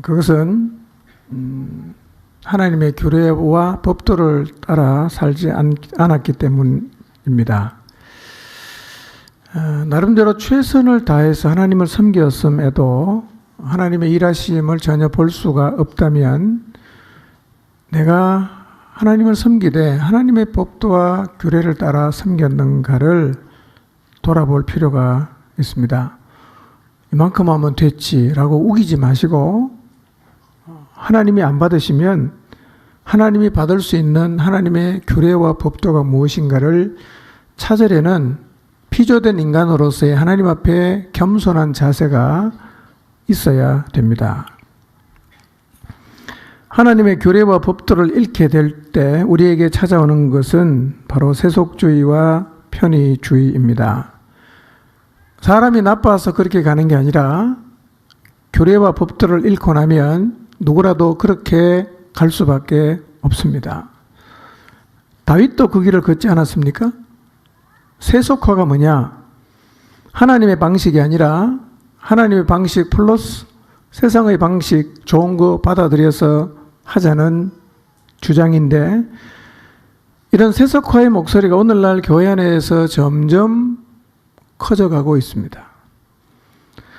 그것은 하나님의 규례와 법도를 따라 살지 않았기 때문입니다. 나름대로 최선을 다해서 하나님을 섬겼음에도 하나님의 일하심을 전혀 볼 수가 없다면 내가 하나님을 섬기되 하나님의 법도와 규례를 따라 섬겼는가를 돌아볼 필요가 있습니다. 이만큼 하면 됐지라고 우기지 마시고 하나님이 안 받으시면 하나님이 받을 수 있는 하나님의 규례와 법도가 무엇인가를 찾으려는 피조된 인간으로서의 하나님 앞에 겸손한 자세가 있어야 됩니다. 하나님의 규례와 법도를 잃게 될 때 우리에게 찾아오는 것은 바로 세속주의와 편의주의입니다. 사람이 나빠서 그렇게 가는 게 아니라 규례와 법도를 잃고 나면 누구라도 그렇게 갈 수밖에 없습니다. 다윗도 그 길을 걷지 않았습니까? 세속화가 뭐냐? 하나님의 방식이 아니라 하나님의 방식 플러스 세상의 방식 좋은 거 받아들여서 하자는 주장인데, 이런 세속화의 목소리가 오늘날 교회 안에서 점점 커져가고 있습니다.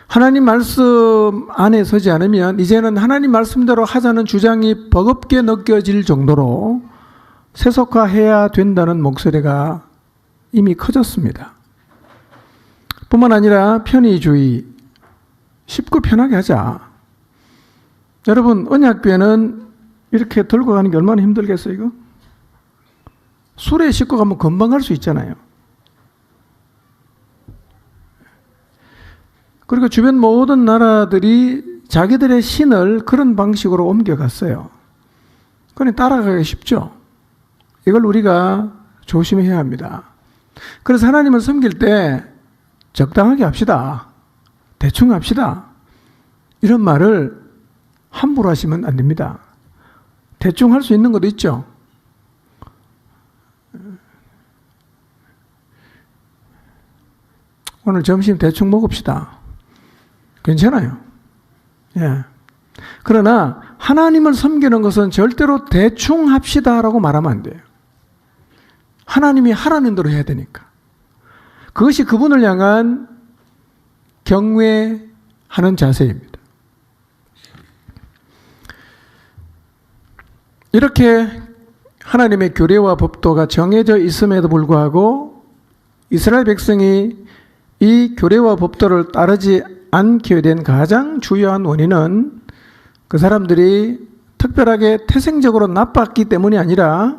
하나님 말씀 안에 서지 않으면 이제는 하나님 말씀대로 하자는 주장이 버겁게 느껴질 정도로 세속화해야 된다는 목소리가 이미 커졌습니다. 뿐만 아니라 편의주의, 쉽고 편하게 하자. 여러분, 언약궤는 이렇게 들고 가는 게 얼마나 힘들겠어요, 이거? 술에 싣고 가면 금방 갈 수 있잖아요. 그리고 주변 모든 나라들이 자기들의 신을 그런 방식으로 옮겨갔어요. 그러니 따라가기 쉽죠. 이걸 우리가 조심해야 합니다. 그래서 하나님을 섬길 때 적당하게 합시다. 대충 합시다. 이런 말을 함부로 하시면 안 됩니다. 대충 할 수 있는 것도 있죠. 오늘 점심 대충 먹읍시다. 괜찮아요. 예. 그러나 하나님을 섬기는 것은 절대로 대충 합시다라고 말하면 안 돼요. 하나님이 하라는 대로 해야 되니까. 그것이 그분을 향한 경외하는 자세입니다. 이렇게 하나님의 규례와 법도가 정해져 있음에도 불구하고 이스라엘 백성이 이 규례와 법도를 따르지 않게 된 가장 주요한 원인은 그 사람들이 특별하게 태생적으로 나빴기 때문이 아니라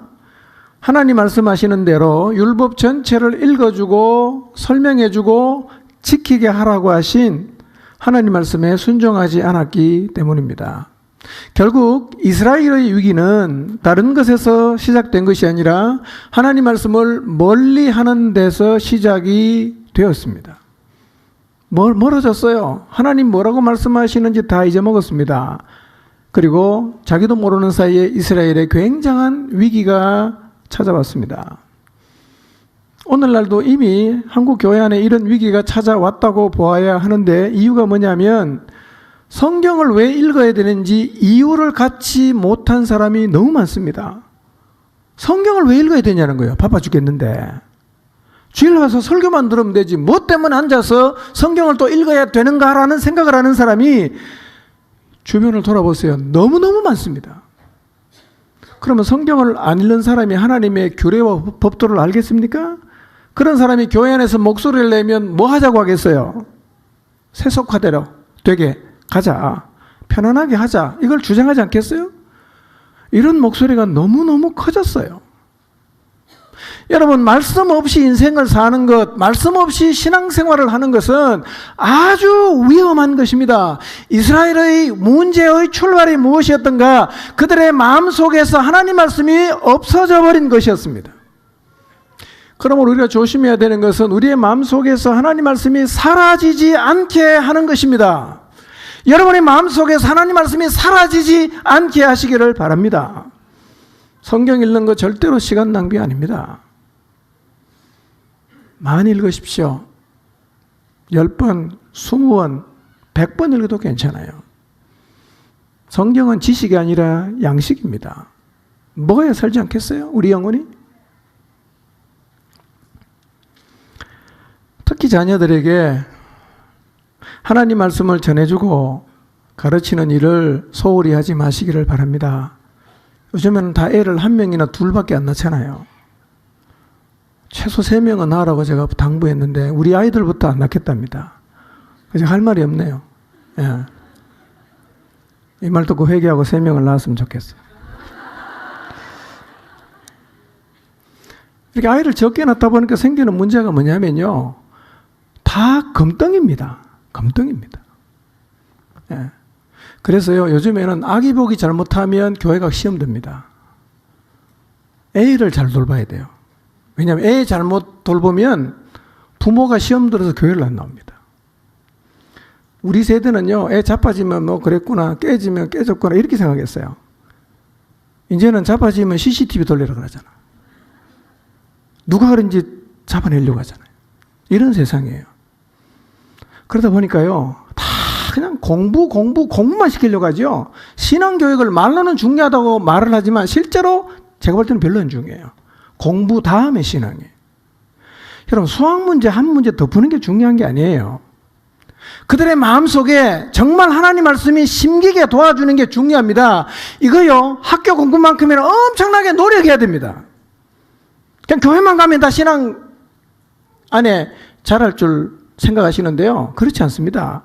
하나님 말씀하시는 대로 율법 전체를 읽어주고 설명해주고 지키게 하라고 하신 하나님 말씀에 순종하지 않았기 때문입니다. 결국 이스라엘의 위기는 다른 것에서 시작된 것이 아니라 하나님 말씀을 멀리하는 데서 시작이 되었습니다. 멀어졌어요. 하나님 뭐라고 말씀하시는지 다 잊어먹었습니다. 그리고 자기도 모르는 사이에 이스라엘에 굉장한 위기가 찾아왔습니다. 오늘날도 이미 한국 교회 안에 이런 위기가 찾아왔다고 보아야 하는데, 이유가 뭐냐면 성경을 왜 읽어야 되는지 이유를 갖지 못한 사람이 너무 많습니다. 성경을 왜 읽어야 되냐는 거예요. 바빠 죽겠는데. 주일 와서 설교만 들으면 되지 뭐 때문에 앉아서 성경을 또 읽어야 되는가라는 생각을 하는 사람이 주변을 돌아보세요. 너무너무 많습니다. 그러면 성경을 안 읽는 사람이 하나님의 규례와 법도를 알겠습니까? 그런 사람이 교회 안에서 목소리를 내면 뭐 하자고 하겠어요? 세속화대로 되게 가자. 편안하게 하자. 이걸 주장하지 않겠어요? 이런 목소리가 너무너무 커졌어요. 여러분, 말씀 없이 인생을 사는 것, 말씀 없이 신앙생활을 하는 것은 아주 위험한 것입니다. 이스라엘의 문제의 출발이 무엇이었던가? 그들의 마음속에서 하나님 말씀이 없어져 버린 것이었습니다. 그러므로 우리가 조심해야 되는 것은 우리의 마음속에서 하나님 말씀이 사라지지 않게 하는 것입니다. 여러분의 마음속에서 하나님 말씀이 사라지지 않게 하시기를 바랍니다. 성경 읽는 거 절대로 시간 낭비 아닙니다. 많이 읽으십시오. 10번, 20번, 100번 읽어도 괜찮아요. 성경은 지식이 아니라 양식입니다. 먹어야 살지 않겠어요? 우리 영혼이? 특히 자녀들에게 하나님 말씀을 전해주고 가르치는 일을 소홀히 하지 마시기를 바랍니다. 요즘에는 다 애를 한 명이나 둘밖에 안 낳잖아요. 최소 3명은 낳으라고 제가 당부했는데 우리 아이들부터 안 낳겠답니다. 그래서 할 말이 없네요. 예. 이 말 듣고 회개하고 3명을 낳았으면 좋겠어요. 이렇게 아이를 적게 낳다 보니까 생기는 문제가 뭐냐면요. 다 금덩입니다. 금덩입니다. 예. 그래서요, 요즘에는 아기 보기 잘못하면 교회가 시험 듭니다. 애를 잘 돌봐야 돼요. 왜냐하면 애 잘못 돌보면 부모가 시험 들어서 교회를 안 나옵니다. 우리 세대는요, 애 자빠지면 뭐 그랬구나, 깨지면 깨졌구나, 이렇게 생각했어요. 이제는 자빠지면 CCTV 돌리라 그러잖아. 누가 그런지 잡아내려고 하잖아요. 이런 세상이에요. 그러다 보니까요, 다 그냥 공부만 시키려고 하죠. 신앙교육을 말로는 중요하다고 말을 하지만 실제로 제가 볼 때는 별로 안 중요해요. 공부 다음에 신앙이에요. 여러분, 수학 문제 한 문제 더 푸는 게 중요한 게 아니에요. 그들의 마음속에 정말 하나님 말씀이 심기게 도와주는 게 중요합니다. 이거요, 학교 공부만큼이나 엄청나게 노력해야 됩니다. 그냥 교회만 가면 다 신앙 안에 잘할 줄 생각하시는데요. 그렇지 않습니다.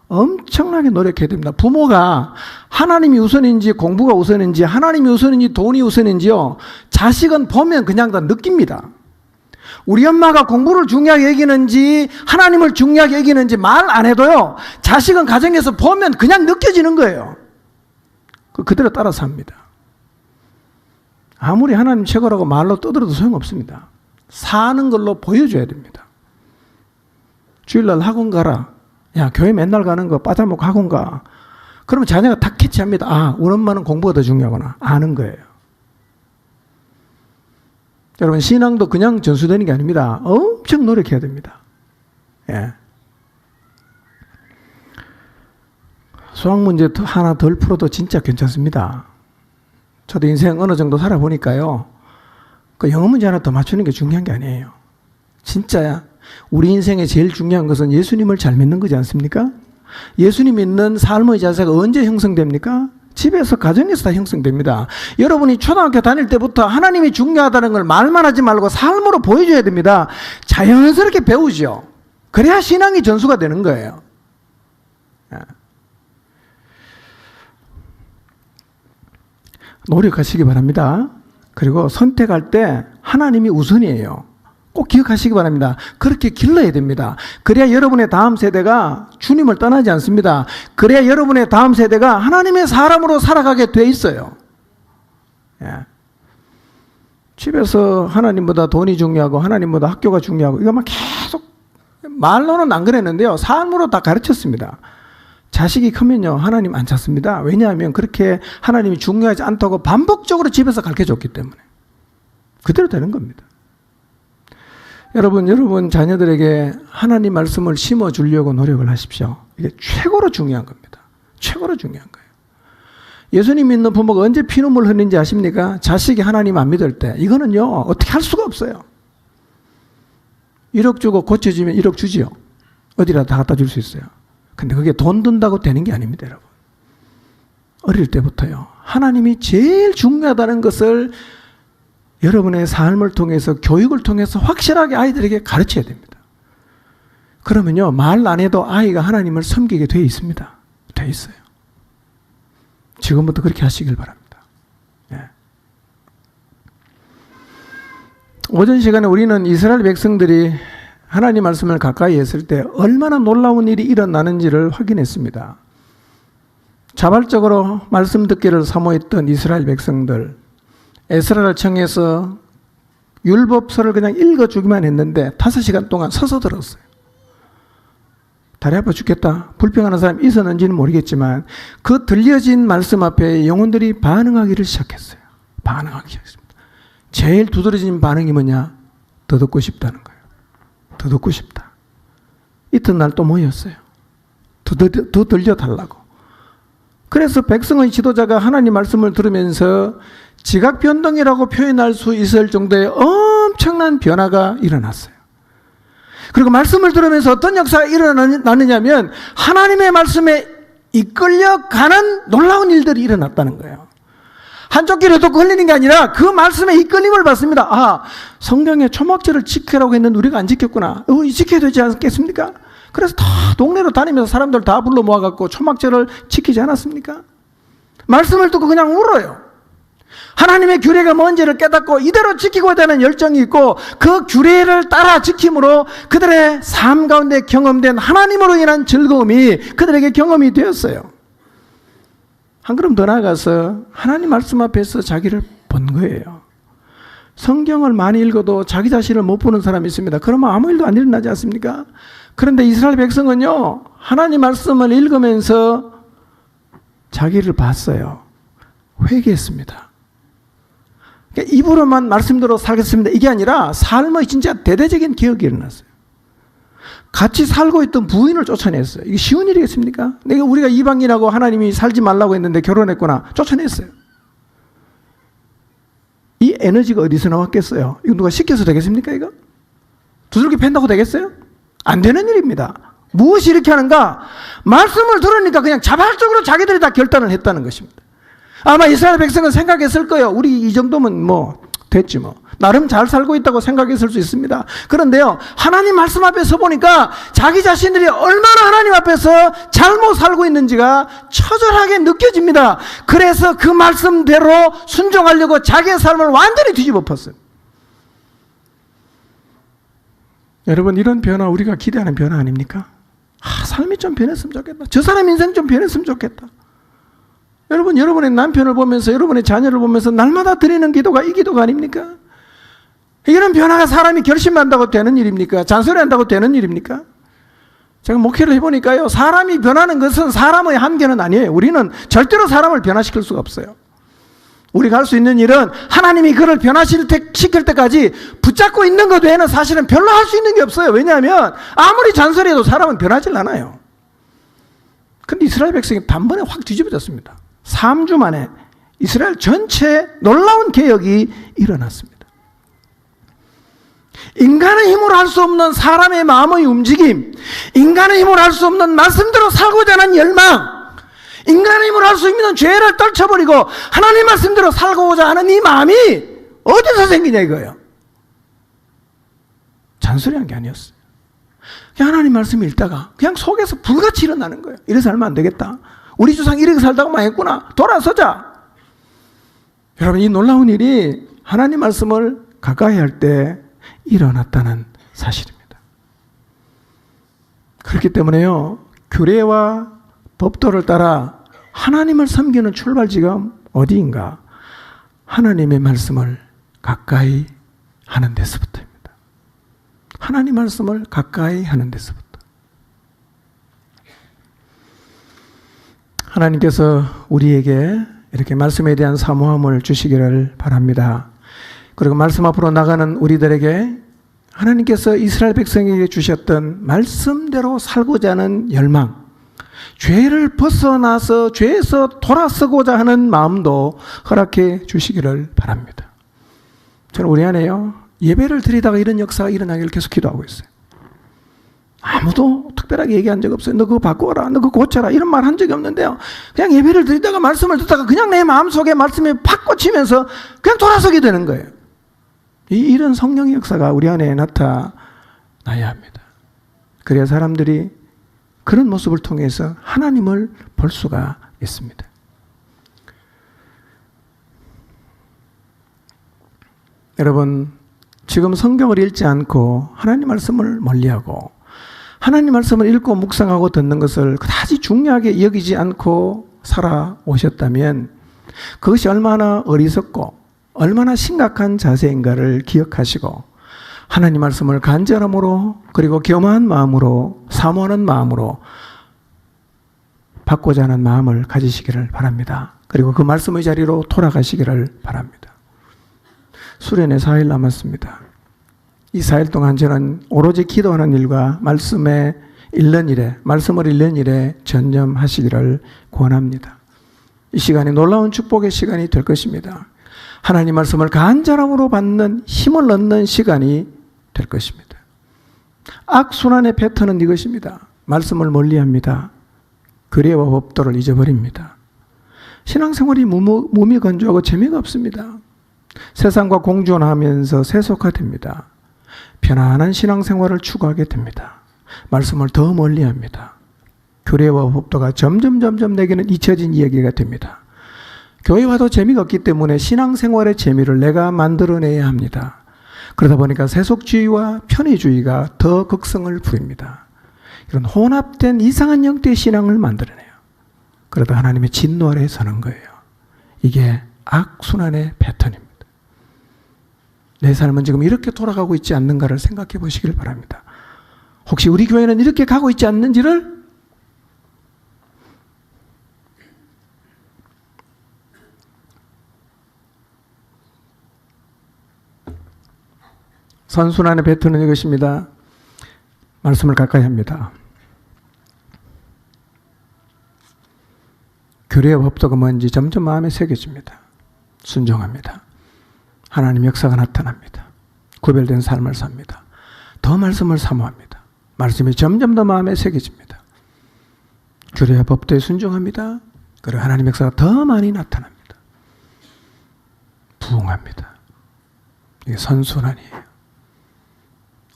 엄청나게 노력해야 됩니다. 부모가 하나님이 우선인지 공부가 우선인지 하나님이 우선인지 돈이 우선인지요. 자식은 보면 그냥 다 느낍니다. 우리 엄마가 공부를 중요하게 여기는지 하나님을 중요하게 여기는지 말 안 해도요. 자식은 가정에서 보면 그냥 느껴지는 거예요. 그대로 따라서 합니다. 아무리 하나님 최고라고 말로 떠들어도 소용없습니다. 사는 걸로 보여줘야 됩니다. 주일날 학원 가라. 야, 교회 맨날 가는 거 빠져먹고 학원 가. 그러면 자녀가 다 캐치합니다. 아, 우리 엄마는 공부가 더 중요하구나. 아는 거예요. 여러분, 신앙도 그냥 전수되는 게 아닙니다. 엄청 노력해야 됩니다. 예. 수학 문제 하나 덜 풀어도 진짜 괜찮습니다. 저도 인생 어느 정도 살아보니까요. 그 영어 문제 하나 더 맞추는 게 중요한 게 아니에요. 진짜야. 우리 인생에 제일 중요한 것은 예수님을 잘 믿는 거지 않습니까? 예수님 믿는 삶의 자세가 언제 형성됩니까? 집에서, 가정에서 다 형성됩니다. 여러분이 초등학교 다닐 때부터 하나님이 중요하다는 걸 말만 하지 말고 삶으로 보여줘야 됩니다. 자연스럽게 배우죠. 그래야 신앙이 전수가 되는 거예요. 노력하시기 바랍니다. 그리고 선택할 때 하나님이 우선이에요. 꼭 기억하시기 바랍니다. 그렇게 길러야 됩니다. 그래야 여러분의 다음 세대가 주님을 떠나지 않습니다. 그래야 여러분의 다음 세대가 하나님의 사람으로 살아가게 돼 있어요. 예. 집에서 하나님보다 돈이 중요하고 하나님보다 학교가 중요하고 이것만 계속 말로는 안 그랬는데요. 삶으로 다 가르쳤습니다. 자식이 크면요, 하나님 안 찾습니다. 왜냐하면 그렇게 하나님이 중요하지 않다고 반복적으로 집에서 가르쳐줬기 때문에. 그대로 되는 겁니다. 여러분 자녀들에게 하나님 말씀을 심어주려고 노력을 하십시오. 이게 최고로 중요한 겁니다. 최고로 중요한 거예요. 예수님 믿는 부모가 언제 피눈물 흘리는지 아십니까? 자식이 하나님 안 믿을 때. 이거는요, 어떻게 할 수가 없어요. 1억 주고 고쳐주면 1억 주지요. 어디라도 다 갖다 줄 수 있어요. 근데 그게 돈 든다고 되는 게 아닙니다, 여러분. 어릴 때부터요. 하나님이 제일 중요하다는 것을 여러분의 삶을 통해서, 교육을 통해서 확실하게 아이들에게 가르쳐야 됩니다. 그러면요, 말 안 해도 아이가 하나님을 섬기게 돼 있습니다. 돼 있어요. 지금부터 그렇게 하시길 바랍니다. 예. 오전 시간에 우리는 이스라엘 백성들이 하나님 말씀을 가까이 했을 때 얼마나 놀라운 일이 일어나는지를 확인했습니다. 자발적으로 말씀 듣기를 사모했던 이스라엘 백성들, 에스라를 청해서 율법서를 그냥 읽어주기만 했는데 5시간 동안 서서 들었어요. 다리 아파 죽겠다, 불평하는 사람이 있었는지는 모르겠지만 그 들려진 말씀 앞에 영혼들이 반응하기를 시작했어요. 반응하기 시작했습니다. 제일 두드러진 반응이 뭐냐? 더 듣고 싶다는 거예요. 더 듣고 싶다. 이튿날 또 모였어요. 더 들려달라고. 그래서 백성의 지도자가 하나님 말씀을 들으면서 지각 변동이라고 표현할 수 있을 정도의 엄청난 변화가 일어났어요. 그리고 말씀을 들으면서 어떤 역사가 일어나느냐면 하나님의 말씀에 이끌려가는 놀라운 일들이 일어났다는 거예요. 한쪽 길에도 걸리는 게 아니라 그 말씀에 이끌림을 받습니다. 아, 성경에 초막절을 지키라고 했는데 우리가 안 지켰구나. 우리 지켜야 되지 않겠습니까? 그래서 다 동네로 다니면서 사람들 다 불러 모아갖고 초막절을 지키지 않았습니까? 말씀을 듣고 그냥 울어요. 하나님의 규례가 뭔지를 깨닫고 이대로 지키고자 하는 열정이 있고 그 규례를 따라 지킴으로 그들의 삶 가운데 경험된 하나님으로 인한 즐거움이 그들에게 경험이 되었어요. 한 걸음 더 나아가서 하나님 말씀 앞에서 자기를 본 거예요. 성경을 많이 읽어도 자기 자신을 못 보는 사람이 있습니다. 그러면 아무 일도 안 일어나지 않습니까? 그런데 이스라엘 백성은요, 하나님 말씀을 읽으면서 자기를 봤어요. 회개했습니다. 그러니까 입으로만 말씀대로 살겠습니다. 이게 아니라 삶의 진짜 대대적인 개혁이 일어났어요. 같이 살고 있던 부인을 쫓아냈어요. 이게 쉬운 일이겠습니까? 우리가 이방인하고 하나님이 살지 말라고 했는데 결혼했구나. 쫓아냈어요. 이 에너지가 어디서 나왔겠어요? 이거 누가 시켜서 되겠습니까, 이거? 두들기 팬다고 되겠어요? 안 되는 일입니다. 무엇이 이렇게 하는가? 말씀을 들으니까 그냥 자발적으로 자기들이 다 결단을 했다는 것입니다. 아마 이스라엘 백성은 생각했을 거예요. 우리 이 정도면 뭐 됐지 뭐. 나름 잘 살고 있다고 생각했을 수 있습니다. 그런데요, 하나님 말씀 앞에 서 보니까 자기 자신들이 얼마나 하나님 앞에서 잘못 살고 있는지가 처절하게 느껴집니다. 그래서 그 말씀대로 순종하려고 자기의 삶을 완전히 뒤집어 엎었어요. 여러분, 이런 변화 우리가 기대하는 변화 아닙니까? 삶이 좀 변했으면 좋겠다. 저 사람 인생 좀 변했으면 좋겠다. 여러분, 여러분의 남편을 보면서 여러분의 자녀를 보면서 날마다 드리는 기도가 이 기도가 아닙니까? 이런 변화가 사람이 결심한다고 되는 일입니까? 잔소리한다고 되는 일입니까? 제가 목회를 해보니까요, 사람이 변하는 것은 사람의 한계는 아니에요. 우리는 절대로 사람을 변화시킬 수가 없어요. 우리가 할 수 있는 일은 하나님이 그를 변화시킬 때까지 붙잡고 있는 것 외에는 사실은 별로 할 수 있는 게 없어요. 왜냐하면 아무리 잔소리해도 사람은 변하질 않아요. 근데 이스라엘 백성이 단번에 확 뒤집어졌습니다. 3주 만에 이스라엘 전체에 놀라운 개혁이 일어났습니다. 인간의 힘으로 할 수 없는 사람의 마음의 움직임, 인간의 힘으로 할 수 없는 말씀대로 살고자 하는 열망, 인간의 힘으로 할 수 있는 죄를 떨쳐버리고 하나님 말씀대로 살고자 하는 이 마음이 어디서 생기냐 이거예요. 잔소리한 게 아니었어요. 그냥 하나님 말씀 읽다가 그냥 속에서 불같이 일어나는 거예요. 이래서 살면 안 되겠다. 우리 조상 이렇게 살다가 망했구나. 돌아서자. 여러분, 이 놀라운 일이 하나님 말씀을 가까이 할 때 일어났다는 사실입니다. 그렇기 때문에요, 규례와 법도를 따라 하나님을 섬기는 출발지가 어디인가? 하나님의 말씀을 가까이 하는 데서부터입니다. 하나님 말씀을 가까이 하는 데서부터. 하나님께서 우리에게 이렇게 말씀에 대한 사모함을 주시기를 바랍니다. 그리고 말씀 앞으로 나가는 우리들에게 하나님께서 이스라엘 백성에게 주셨던 말씀대로 살고자 하는 열망, 죄를 벗어나서 죄에서 돌아서고자 하는 마음도 허락해 주시기를 바랍니다. 저는 우리 안에요, 예배를 드리다가 이런 역사가 일어나기를 계속 기도하고 있어요. 아무도 특별하게 얘기한 적 없어요. 너 그거 바꿔라, 너 그거 고쳐라, 이런 말 한 적이 없는데요, 그냥 예배를 드리다가 말씀을 듣다가 그냥 내 마음속에 말씀이 팍 꽂히면서 그냥 돌아서게 되는 거예요. 이런 성령의 역사가 우리 안에 나타나야 합니다. 그래야 사람들이 그런 모습을 통해서 하나님을 볼 수가 있습니다. 여러분, 지금 성경을 읽지 않고 하나님 말씀을 멀리하고 하나님 말씀을 읽고 묵상하고 듣는 것을 그다지 중요하게 여기지 않고 살아오셨다면 그것이 얼마나 어리석고 얼마나 심각한 자세인가를 기억하시고 하나님 말씀을 간절함으로 그리고 겸허한 마음으로 사모하는 마음으로 받고자 하는 마음을 가지시기를 바랍니다. 그리고 그 말씀의 자리로 돌아가시기를 바랍니다. 수련회 4일 남았습니다. 이 4일 동안 저는 오로지 기도하는 일과 말씀을 읽는 일에 전념하시기를 권합니다. 이 시간이 놀라운 축복의 시간이 될 것입니다. 하나님 말씀을 간절함으로 받는 힘을 얻는 시간이 될 것입니다. 악순환의 패턴은 이것입니다. 말씀을 멀리합니다. 규례와 법도를 잊어버립니다. 신앙생활이 무미건조하고 재미가 없습니다. 세상과 공존하면서 세속화됩니다. 편안한 신앙생활을 추구하게 됩니다. 말씀을 더 멀리합니다. 규례와 법도가 점점 내게는 잊혀진 이야기가 됩니다. 교회 와도 재미가 없기 때문에 신앙생활의 재미를 내가 만들어내야 합니다. 그러다 보니까 세속주의와 편의주의가 더 극성을 부립니다. 이런 혼합된 이상한 형태의 신앙을 만들어내요. 그러다 하나님의 진노 아래에 서는 거예요. 이게 악순환의 패턴입니다. 내 삶은 지금 이렇게 돌아가고 있지 않는가를 생각해 보시길 바랍니다. 혹시 우리 교회는 이렇게 가고 있지 않는지를 선순환의 패턴은 이것입니다. 말씀을 가까이 합니다. 규례와 법도가 뭔지 점점 마음에 새겨집니다. 순종합니다. 하나님 역사가 나타납니다. 구별된 삶을 삽니다. 더 말씀을 사모합니다. 말씀이 점점 더 마음에 새겨집니다. 규례와 법도에 순종합니다. 그리고 하나님 역사가 더 많이 나타납니다. 부흥합니다. 이게 선순환이에요.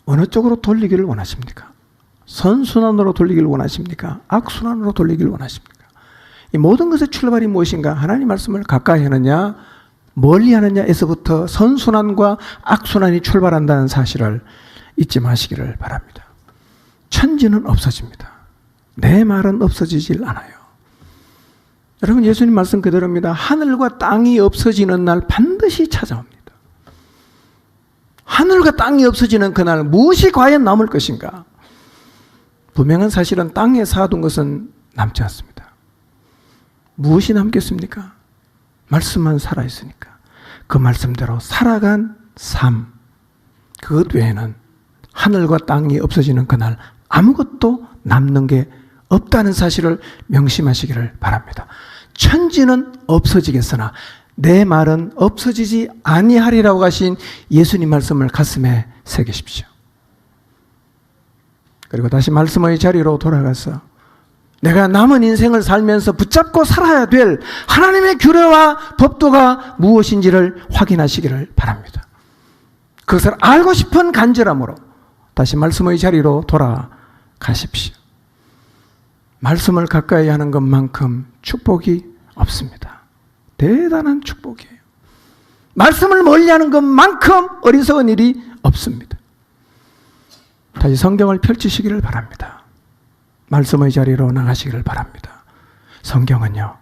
어느 쪽으로 돌리기를 원하십니까? 선순환으로 돌리기를 원하십니까? 악순환으로 돌리기를 원하십니까? 이 모든 것의 출발이 무엇인가? 하나님 말씀을 가까이 하느냐, 멀리 하느냐에서부터 선순환과 악순환이 출발한다는 사실을 잊지 마시기를 바랍니다. 천지는 없어집니다. 내 말은 없어지질 않아요. 여러분, 예수님 말씀 그대로입니다. 하늘과 땅이 없어지는 날 반드시 찾아옵니다. 하늘과 땅이 없어지는 그날 무엇이 과연 남을 것인가? 분명한 사실은 땅에 쌓아둔 것은 남지 않습니다. 무엇이 남겠습니까? 말씀만 살아있으니까. 그 말씀대로 살아간 삶, 그것 외에는 하늘과 땅이 없어지는 그날 아무것도 남는 게 없다는 사실을 명심하시기를 바랍니다. 천지는 없어지겠으나 내 말은 없어지지 아니하리라고 하신 예수님 말씀을 가슴에 새기십시오. 그리고 다시 말씀의 자리로 돌아가서 내가 남은 인생을 살면서 붙잡고 살아야 될 하나님의 규례와 법도가 무엇인지를 확인하시기를 바랍니다. 그것을 알고 싶은 간절함으로 다시 말씀의 자리로 돌아가십시오. 말씀을 가까이 하는 것만큼 축복이 없습니다. 대단한 축복이에요. 말씀을 멀리하는 것만큼 어리석은 일이 없습니다. 다시 성경을 펼치시기를 바랍니다. 말씀의 자리로 나가시기를 바랍니다. 성경은요,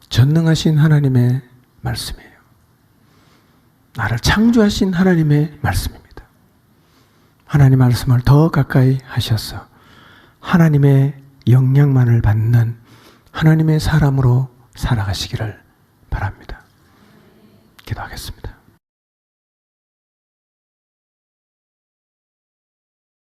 전능하신 하나님의 말씀이에요. 나를 창조하신 하나님의 말씀입니다. 하나님 말씀을 더 가까이 하셔서 하나님의 영향만을 받는 하나님의 사람으로 살아가시기를 바랍니다. 기도하겠습니다.